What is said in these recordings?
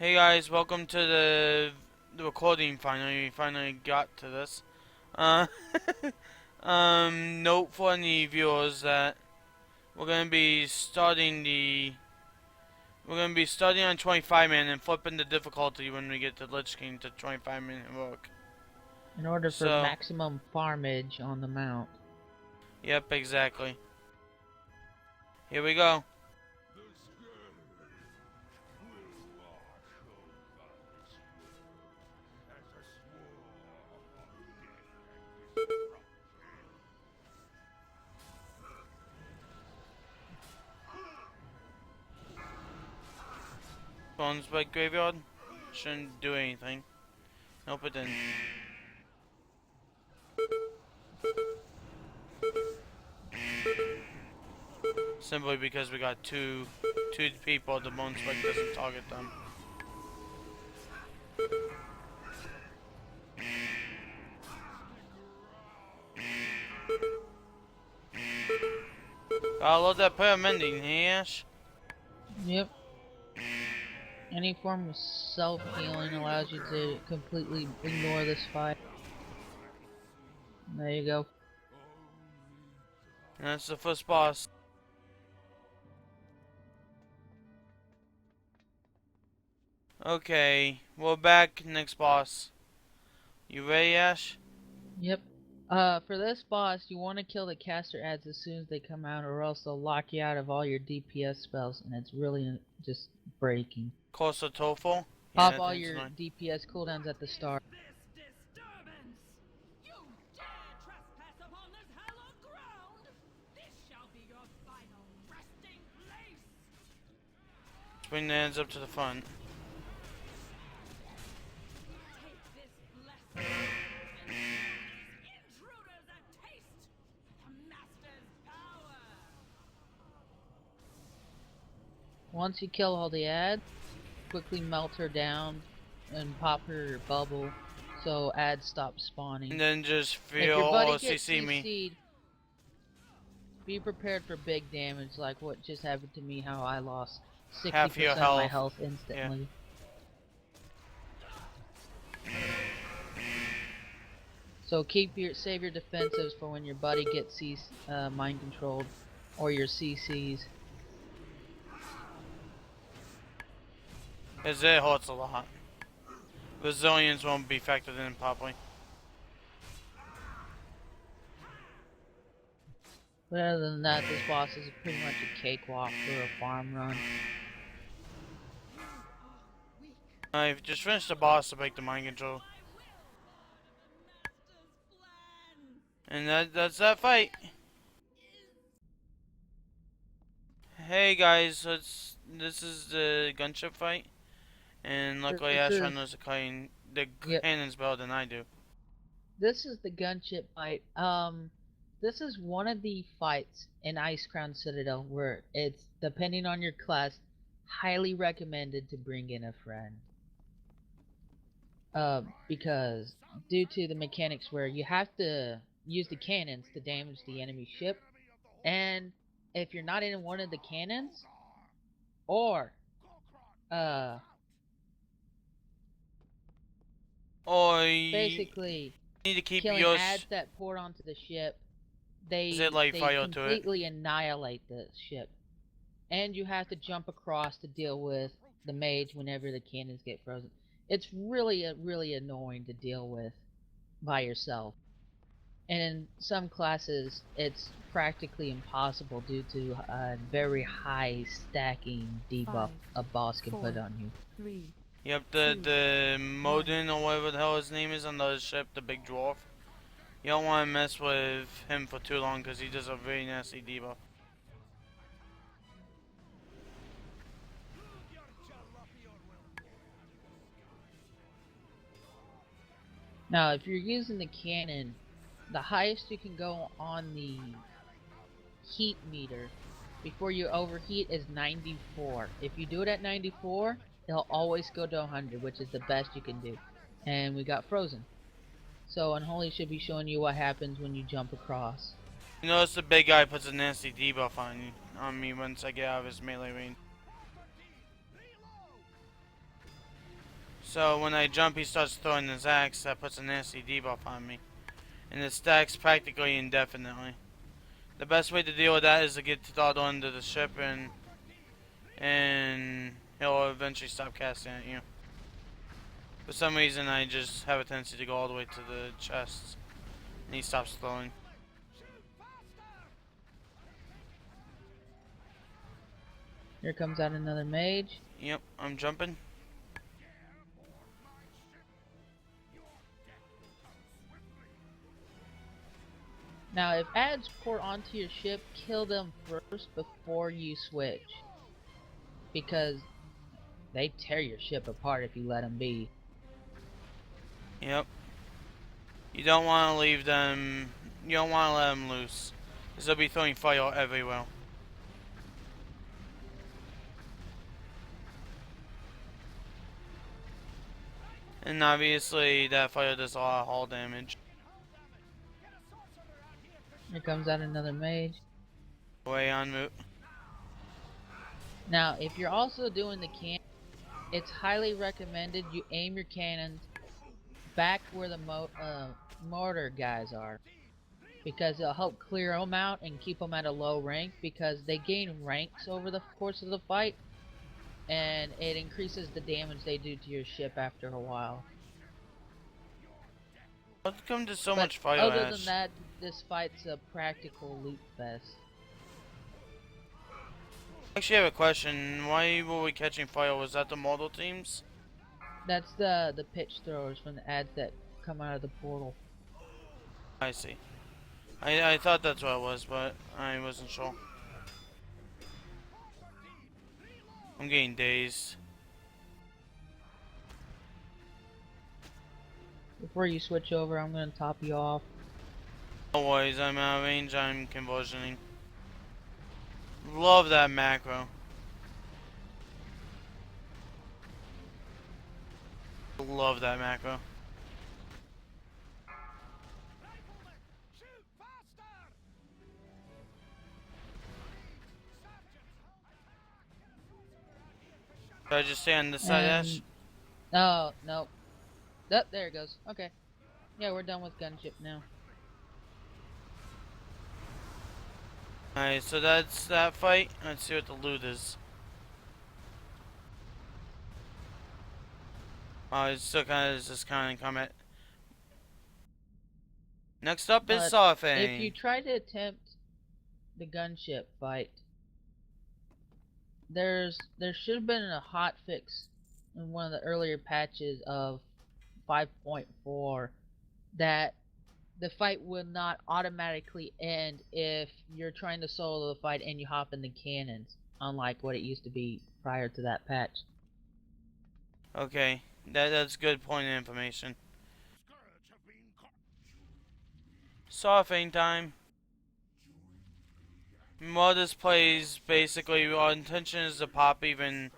Hey guys, welcome to the recording. Finally, we finally got to this. Uh, note for any viewers that we're gonna be starting on 25-man and flipping the difficulty when we get to Lich King to 25-man work. In order for So, maximum farmage on the mount. yep, exactly. Here we go. Bones by graveyard. Shouldn't do anything. Nope, it didn't. Simply because we got two people, the bone spike doesn't target them. I love that prayer mending, yes. Yep. Any form of self-healing allows you to completely ignore this fight. There you go. And that's the first boss. Okay, we're back. Next boss. You ready, Ash? Yep. For this boss, you want to kill the caster ads as soon as they come out, or else they'll lock you out of all your DPS spells, and it's really just breaking. Coastal Tofu? Pop all your DPS cooldowns at the start. Bring the hands up to the front. Once you kill all the ads, quickly melt her down and pop her bubble so ads stop spawning. And then just If feel your buddy or gets CC me. CC'd, be prepared for big damage like what just happened to me, how I lost 60% Half your of my health instantly. Yeah. So save your defensives for when your buddy gets mind controlled or your CCs. As it hurts a lot. Resilience won't be factored in properly. But other than that, this boss is pretty much a cakewalk for a farm run. I've just finished the boss to break the mind control. And that's that fight. Hey guys, so this is the gunship fight. And luckily Ashron knows the cannons better than I do. This is the gunship fight. This is one of the fights in Icecrown Citadel where it's, depending on your class, highly recommended to bring in a friend. Because due to the mechanics where you have to use the cannons to damage the enemy ship, and if you're not in one of the cannons, or basically need to keep killing ads that pour onto the ship, they completely annihilate the ship. And you have to jump across to deal with the mage whenever the cannons get frozen. It's really annoying to deal with by yourself. And in some classes, it's practically impossible due to a very high stacking debuff a boss can put on you. Yep, the Modin or whatever the hell his name is on the ship, the big dwarf. You don't want to mess with him for too long because he does a very nasty debuff. Now, if you're using the cannon, the highest you can go on the heat meter before you overheat is 94. If you do it at 94, it'll always go to 100, which is the best you can do. And we got frozen. So Unholy should be showing you what happens when you jump across. You notice the big guy puts a nasty debuff on me once I get out of his melee range. So when I jump, he starts throwing his axe. That puts a nasty debuff on me. And it stacks practically indefinitely. The best way to deal with that is to get Tadal into the ship and he'll eventually stop casting at you. For some reason, I just have a tendency to go all the way to the chests. And he stops throwing. Here comes out another mage. Yep, I'm jumping. Now, if ads pour onto your ship, kill them first before you switch. Because they tear your ship apart if you let them be. Yep. You don't want to leave them. You don't want to let them loose. Because they'll be throwing fire everywhere. And obviously, that fire does a lot of hull damage. Here comes out another mage. Way en route. Now, if you're also doing the cannon, it's highly recommended you aim your cannons back where the mortar guys are. Because it'll help clear them out and keep them at a low rank. Because they gain ranks over the course of the fight. And it increases the damage they do to your ship after a while. How come there's so much fire Other ash? than that, this fight's a practical loot fest. Actually, I have a question. Why were we catching fire? Was that the model teams? That's the pitch throwers from the ads that come out of the portal. I see. I thought that's what it was, but I wasn't sure. I'm getting dazed. Before you switch over, I'm gonna top you off. No worries, I'm out of range, I'm convulsioning. Love that macro. Love that macro. Should I just stay on this side, Ash? Oh, no. Oh, there it goes. Okay. Yeah, we're done with gunship now. Alright, so that's that fight. Let's see what the loot is. Oh, it's still kind of just kind of comment. Next up is Sofang. If you try to attempt the gunship fight, there should have been a hot fix in one of the earlier patches of 5.4 that the fight will not automatically end if you're trying to solo the fight and you hop in the cannons, unlike what it used to be prior to that patch. Okay, that's good point of information. Sofang time. While this plays, basically our intention is to pop even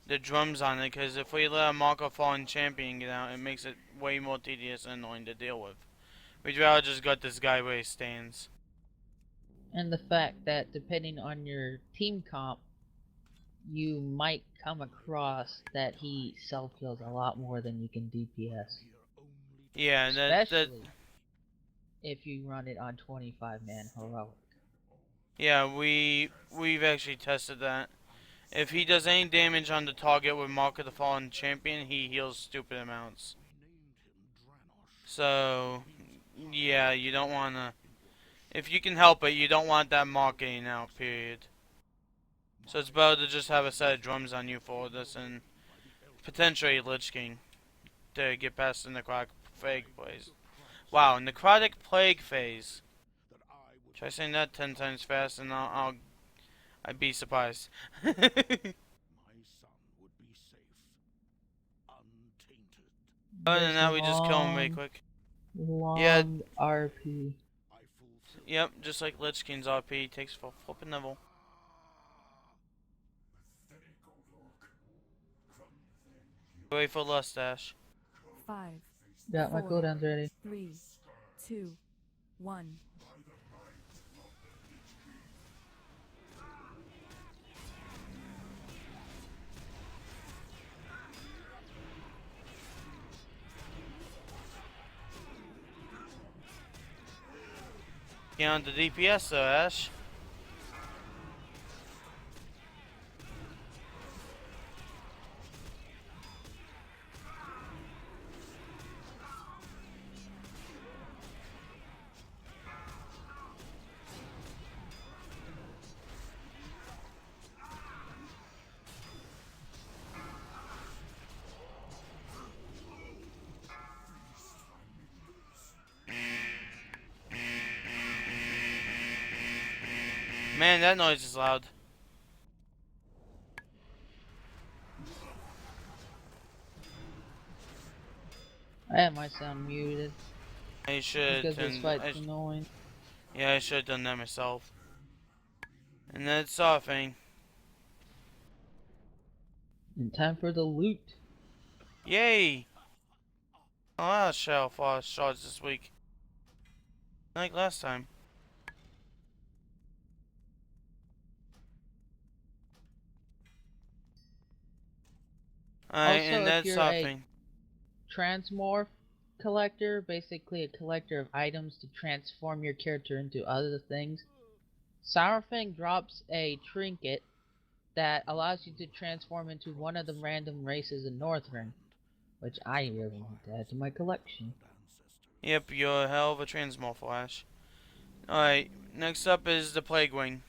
the drums on it, because if we let a Marco Fallen Champion get out, it makes it way more tedious and annoying to deal with. We'd rather just gut this guy where he stands. And the fact that depending on your team comp, you might come across that he self-heals a lot more than you can DPS. Yeah, especially if you run it on 25-man heroic. Yeah, we've actually tested that. If he does any damage on the target with Mark of the Fallen Champion, he heals stupid amounts. So, yeah, you don't want to... If you can help it, you don't want that Mark getting out, period. So it's better to just have a set of drums on you for this and potentially Lich King to get past the Necrotic Plague phase. Wow, Necrotic Plague phase. Try saying that 10 times fast and I'd be surprised. My son would be safe, untainted. Other than that, we just kill him really quick. Yeah. RP. Yep, just like Lich King's RP takes for flipping level. Wait for Lust Dash. 5. Got my 4, cooldowns ready. 3, 2, 1. Get on the DPS though, Ash. Man, that noise is loud. I had my sound muted I should because this turn. fight's annoying. Yeah, I should have done that myself. And then it's offing. And time for the loot. Yay! A lot of shell fall shards this week. Like last time. Alright, Also, and if that's you're a offing. transmorph collector, basically a collector of items to transform your character into other things, Sourfang drops a trinket that allows you to transform into one of the random races in Northrend, which I really want to add to my collection. Yep, you're a hell of a transmorph, Flash. Alright, next up is the Plague Wing.